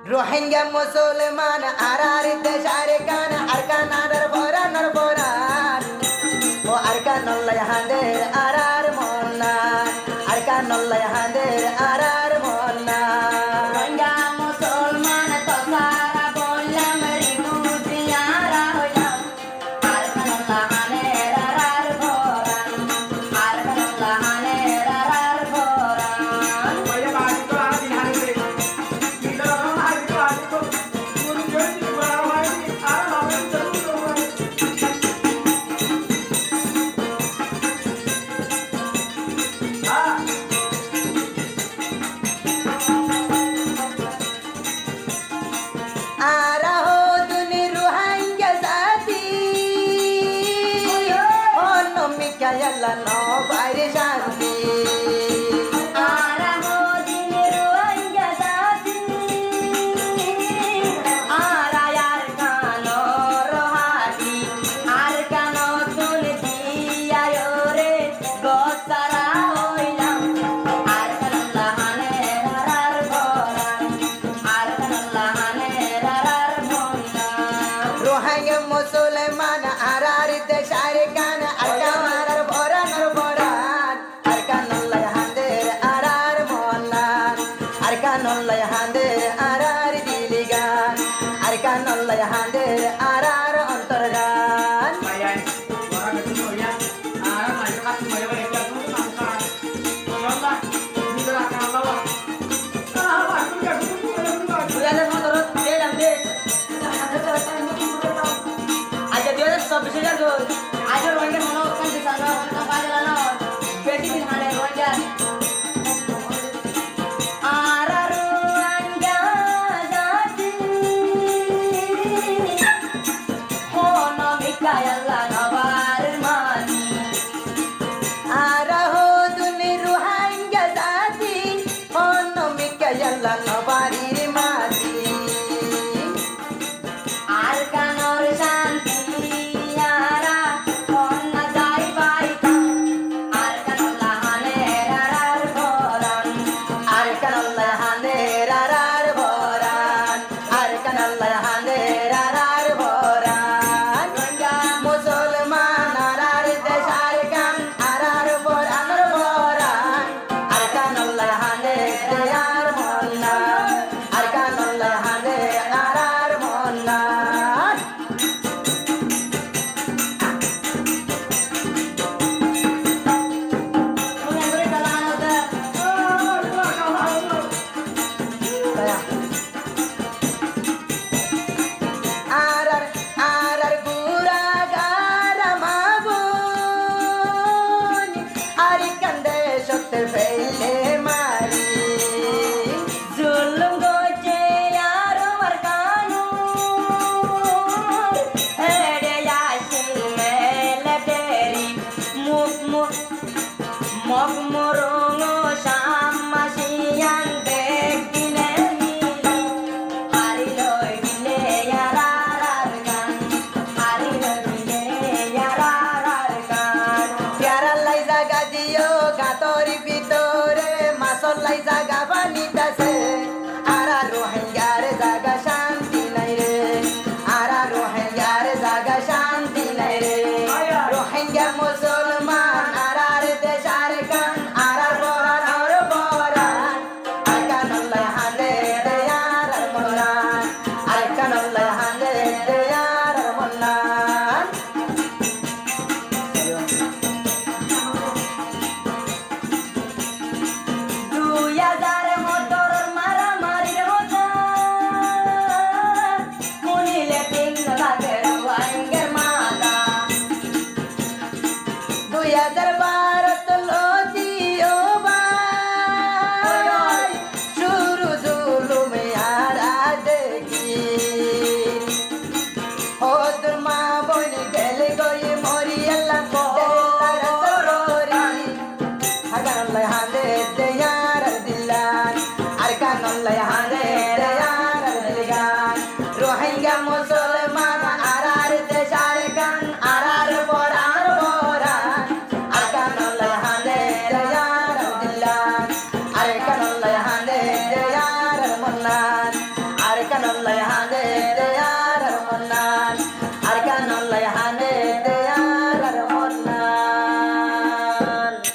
রোহিঙ্গা মুসলমান আরার দেশার কান আরকানার ফরান ও আরকানুল্লাহ হাদের আরার মন্নান আরকানুল্লাহ হাদের আরার মন্নান রোহিঙ্গা মুসলমান তো সারা বললাম রিপুজিয়ারা হইলাম আরকানুল্লাহ হানের আরার ফরান আরকানুল্লাহ হানের আরার ফরান ওরে বাড়ি তো আদি হারে কিলো আদি বাড়ি তো কোন জন্য বড় হয় আর আমরা তো आरा हो दुनि रुहांगे साथी ओ नमी क्या यल्ला नो बारे शांति आरा हो दिन रोहिंग्या जाती आरा यार कानो रोहाटी आर कानो तुल दिया योरे गोसारा होइलाम आर कानुल्लाह हानेर आरार बोरान आर कानुल्लाह हानेर आरार बोरान रुहांगे मुसलमान आरार देशार कान अरकानार फरान अरकानुल्लाह हांदेर आरार मोन्नान अरकानुल्लाह हांदेर आरार दिलिगान अरकानुल्लाह हांदेर